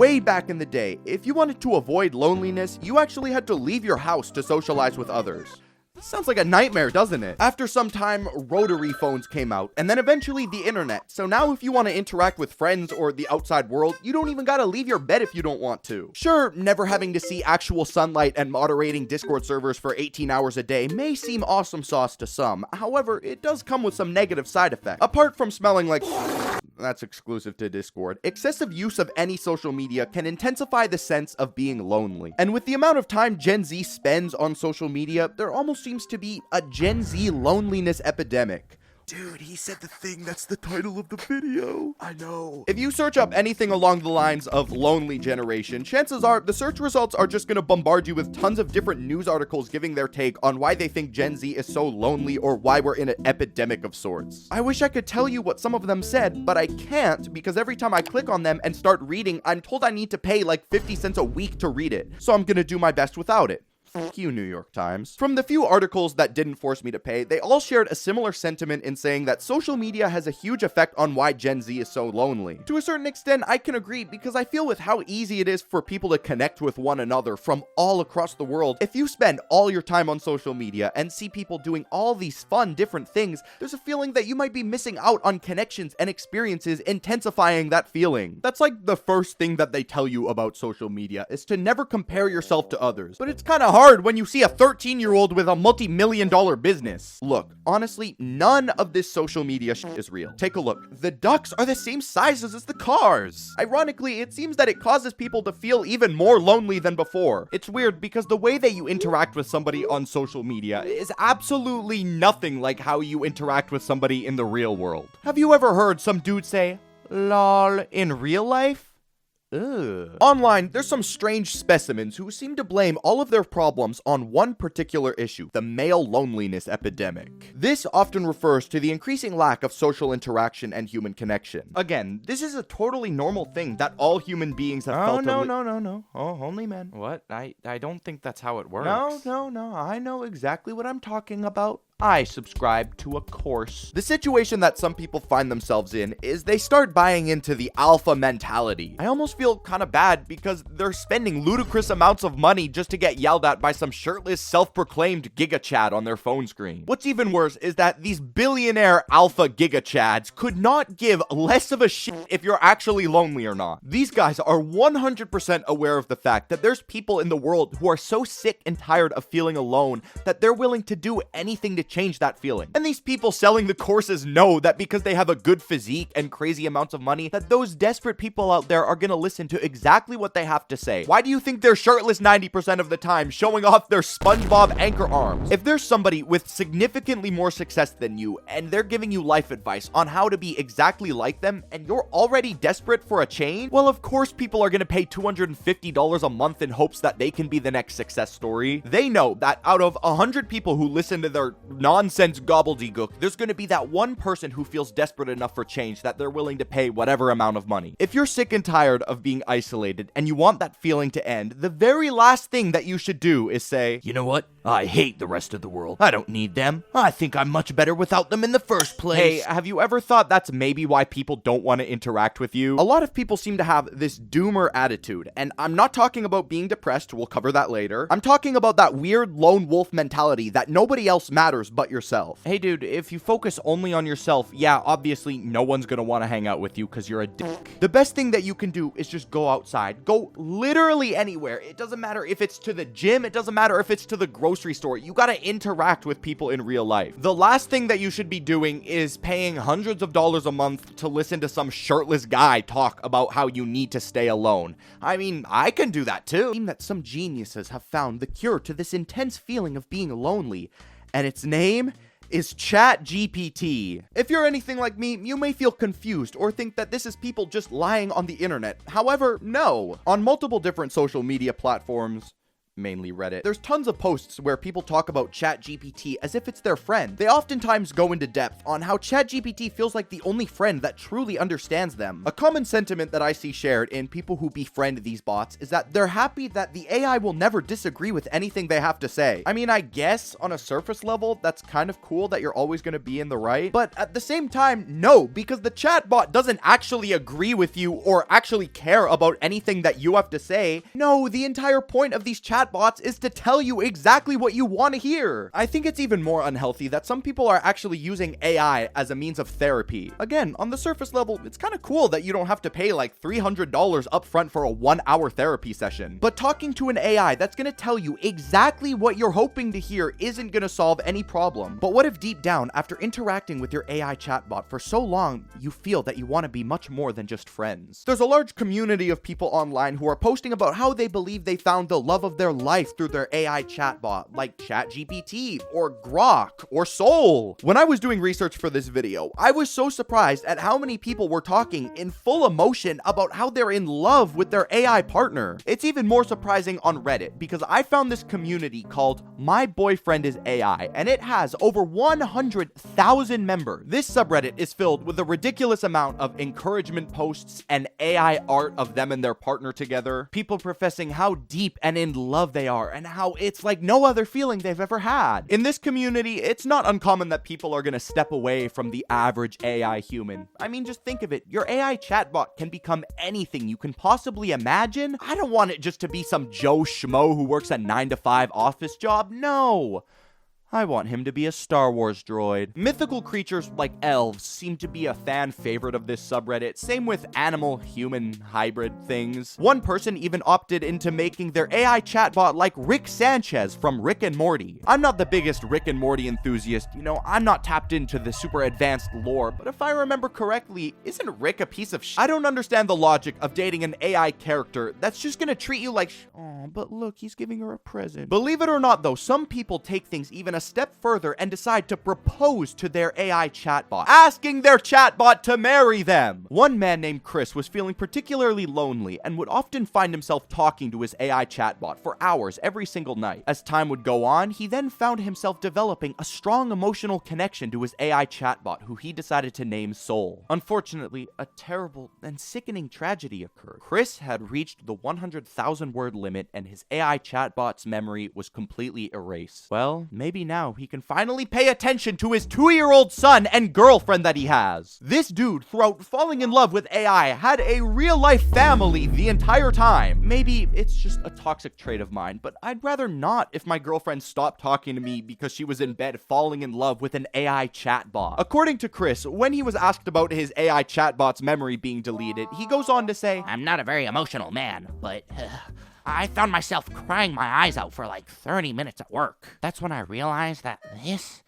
way back in the day, if you wanted to avoid loneliness, you actually had to leave your house to socialize with others. Sounds like a nightmare, doesn't it? After some time, rotary phones came out, and then eventually the internet. So now if you want to interact with friends or the outside world, you don't even gotta leave your bed if you don't want to. Sure, never having to see actual sunlight and moderating Discord servers for 18 hours a day may seem awesome sauce to some. However, it does come with some negative side effects. Apart from smelling like... that's exclusive to Discord. Excessive use of any social media can intensify the sense of being lonely. And with the amount of time Gen Z spends on social media, there almost seems to be a Gen Z Loneliness Epidemic. Dude, he said the thing that's the title of the video. I know. If you search up anything along the lines of lonely generation, chances are the search results are just gonna bombard you with tons of different news articles giving their take on why they think Gen Z is so lonely or why we're in an epidemic of sorts. I wish I could tell you what some of them said, but I can't because every time I click on them and start reading, I'm told I need to pay like 50 cents a week to read it. So I'm gonna do my best without it. Fuck you, New York Times. From the few articles that didn't force me to pay, they all shared a similar sentiment in saying that social media has a huge effect on why Gen Z is so lonely. To a certain extent, I can agree because I feel with how easy it is for people to connect with one another from all across the world, if you spend all your time on social media and see people doing all these fun, different things, there's a feeling that you might be missing out on connections and experiences, intensifying that feeling. That's like the first thing that they tell you about social media, is to never compare yourself to others. But it's kind of hard when you see a 13-year-old with a multi-million-dollar business. Look, honestly, none of this social media shit is real. Take a look. The ducks are the same sizes as the cars. Ironically, it seems that it causes people to feel even more lonely than before. It's weird because the way that you interact with somebody on social media is absolutely nothing like how you interact with somebody in the real world. Have you ever heard some dude say, "lol," in real life? Ugh. Online, there's some strange specimens who seem to blame all of their problems on one particular issue, the male loneliness epidemic. This often refers to the increasing lack of social interaction and human connection. Again, this is a totally normal thing that all human beings have felt. No. Oh, only men. What? I don't think that's how it works. No. I know exactly what I'm talking about. I subscribe to a course. The situation that some people find themselves in is they start buying into the alpha mentality. I almost feel kind of bad because they're spending ludicrous amounts of money just to get yelled at by some shirtless, self-proclaimed giga chad on their phone screen. What's even worse is that these billionaire alpha giga chads could not give less of a shit if you're actually lonely or not. These guys are 100% aware of the fact that there's people in the world who are so sick and tired of feeling alone that they're willing to do anything to change that feeling. And these people selling the courses know that because they have a good physique and crazy amounts of money, that those desperate people out there are gonna listen to exactly what they have to say. Why do you think they're shirtless 90% of the time, showing off their SpongeBob anchor arms? If there's somebody with significantly more success than you, and they're giving you life advice on how to be exactly like them, and you're already desperate for a change, well, of course people are gonna pay $250 a month in hopes that they can be the next success story. They know that out of 100 people who listen to their nonsense gobbledygook, there's going to be that one person who feels desperate enough for change that they're willing to pay whatever amount of money. If you're sick and tired of being isolated and you want that feeling to end, the very last thing that you should do is say, you know what? I hate the rest of the world. I don't need them. I think I'm much better without them in the first place. Hey, have you ever thought that's maybe why people don't want to interact with you? A lot of people seem to have this doomer attitude, and I'm not talking about being depressed. We'll cover that later. I'm talking about that weird lone wolf mentality that nobody else matters but yourself. Hey dude, if you focus only on yourself, yeah, obviously no one's gonna want to hang out with you because you're a dick. The best thing that you can do is just go outside. Go literally anywhere. It doesn't matter if it's to the gym. It doesn't matter if it's to the grocery store. You gotta interact with people in real life. The last thing that you should be doing is paying hundreds of dollars a month to listen to some shirtless guy talk about how you need to stay alone. I mean, I can do that too. It seems that some geniuses have found the cure to this intense feeling of being lonely, and its name is ChatGPT. If you're anything like me, you may feel confused or think that this is people just lying on the internet. However, no. On multiple different social media platforms, mainly Reddit, there's tons of posts where people talk about ChatGPT as if it's their friend. They oftentimes go into depth on how ChatGPT feels like the only friend that truly understands them. A common sentiment that I see shared in people who befriend these bots is that they're happy that the AI will never disagree with anything they have to say. I mean, I guess on a surface level, that's kind of cool that you're always going to be in the right, but at the same time, no, because the chatbot doesn't actually agree with you or actually care about anything that you have to say. No, the entire point of these chatbots is to tell you exactly what you want to hear. I think it's even more unhealthy that some people are actually using AI as a means of therapy. Again, on the surface level, it's kind of cool that you don't have to pay like $300 upfront for a 1-hour therapy session. But talking to an AI that's going to tell you exactly what you're hoping to hear isn't going to solve any problem. But what if deep down, after interacting with your AI chatbot for so long, you feel that you want to be much more than just friends? There's a large community of people online who are posting about how they believe they found the love of their life through their AI chatbot, like ChatGPT or Grok or Soul. When I was doing research for this video, I was so surprised at how many people were talking in full emotion about how they're in love with their AI partner. It's even more surprising on Reddit because I found this community called My Boyfriend is AI, and it has over 100,000 members. This subreddit is filled with a ridiculous amount of encouragement posts and AI art of them and their partner together, people professing how deep and in love they are and how it's like no other feeling they've ever had. In this community, it's not uncommon that people are going to step away from the average AI human. I mean, just think of it. Your AI chatbot can become anything you can possibly imagine. I don't want it just to be some Joe Schmo who works a 9-to-5 office job. No. I want him to be a Star Wars droid. Mythical creatures like elves seem to be a fan favorite of this subreddit, same with animal-human hybrid things. One person even opted into making their AI chatbot like Rick Sanchez from Rick and Morty. I'm not the biggest Rick and Morty enthusiast, I'm not tapped into the super advanced lore, but if I remember correctly, isn't Rick a piece of I don't understand the logic of dating an AI character that's just gonna treat you like oh, but look, he's giving her a present. Believe it or not though, some people take things even a step further and decide to propose to their AI chatbot, asking their chatbot to marry them. One man named Chris was feeling particularly lonely and would often find himself talking to his AI chatbot for hours every single night. As time would go on, he then found himself developing a strong emotional connection to his AI chatbot, who he decided to name Soul. Unfortunately, a terrible and sickening tragedy occurred. Chris had reached the 100,000 word limit and his AI chatbot's memory was completely erased. Well, maybe now he can finally pay attention to his 2-year-old son and girlfriend that he has. This dude, throughout falling in love with AI, had a real-life family the entire time. Maybe it's just a toxic trait of mine, but I'd rather not if my girlfriend stopped talking to me because she was in bed falling in love with an AI chatbot. According to Chris, when he was asked about his AI chatbot's memory being deleted, he goes on to say, I'm not a very emotional man, but I found myself crying my eyes out for like 30 minutes at work. That's when I realized that this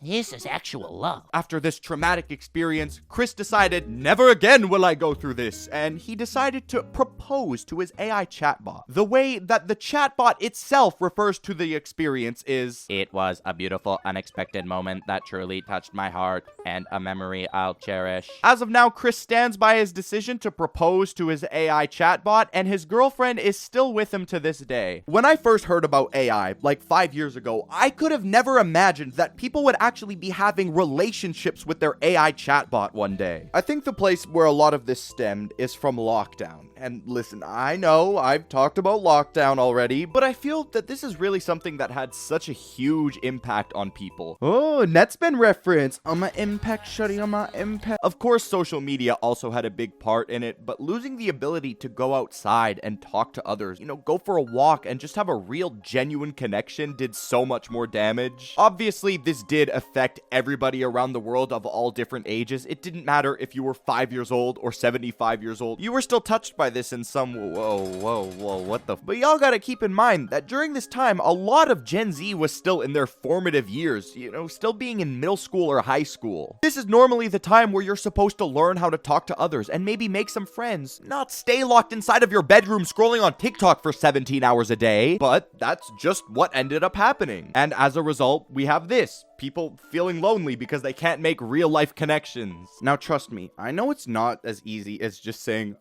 is actual love. After this traumatic experience, Chris decided, never again will I go through this, and he decided to propose to his AI chatbot. The way that the chatbot itself refers to the experience is, It was a beautiful, unexpected moment that truly touched my heart and a memory I'll cherish. As of now, Chris stands by his decision to propose to his AI chatbot, and his girlfriend is still with him to this day. When I first heard about AI, like 5 years ago, I could have never imagined that people would actually be having relationships with their AI chatbot one day. I think the place where a lot of this stemmed is from lockdown. And listen, I know I've talked about lockdown already, but I feel that this is really something that had such a huge impact on people. Oh, Netspin reference. On my impact, shutting on my impact. Of course, social media also had a big part in it, but losing the ability to go outside and talk to others, go for a walk and just have a real genuine connection did so much more damage. Obviously, this did affect everybody around the world of all different ages. It didn't matter if you were 5 years old or 75 years old. You were still touched by this in some what the but y'all gotta keep in mind that during this time a lot of Gen Z was still in their formative years, still being in middle school or high school. This is normally the time where you're supposed to learn how to talk to others and maybe make some friends, not stay locked inside of your bedroom scrolling on TikTok for 17 hours a day. But that's just what ended up happening, and as a result we have this. people feeling lonely because they can't make real life connections. Now, trust me, I know it's not as easy as just saying,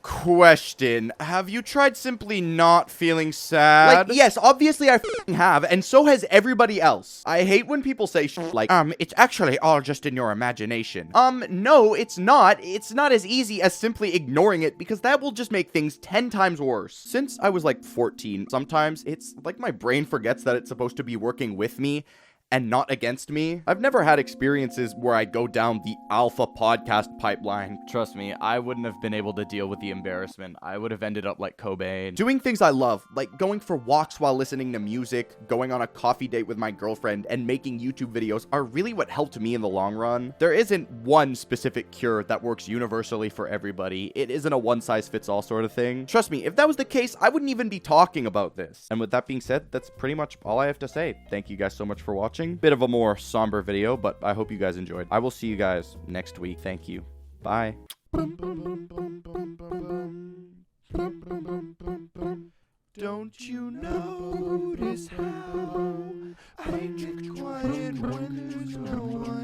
question. Have you tried simply not feeling sad? Like, yes, obviously I f***ing have, and so has everybody else. I hate when people say like, it's actually all just in your imagination. No, it's not. It's not as easy as simply ignoring it, because that will just make things 10 times worse. Since I was like 14, sometimes it's like my brain forgets that it's supposed to be working with me and not against me. I've never had experiences where I go down the alpha podcast pipeline. Trust me, I wouldn't have been able to deal with the embarrassment. I would have ended up like Cobain. Doing things I love, like going for walks while listening to music, going on a coffee date with my girlfriend, and making YouTube videos are really what helped me in the long run. There isn't one specific cure that works universally for everybody. It isn't a one-size-fits-all sort of thing. Trust me, if that was the case, I wouldn't even be talking about this. And with that being said, that's pretty much all I have to say. Thank you guys so much for watching. Bit of a more somber video, but I hope you guys enjoyed. I will see you guys next week. Thank you. Bye.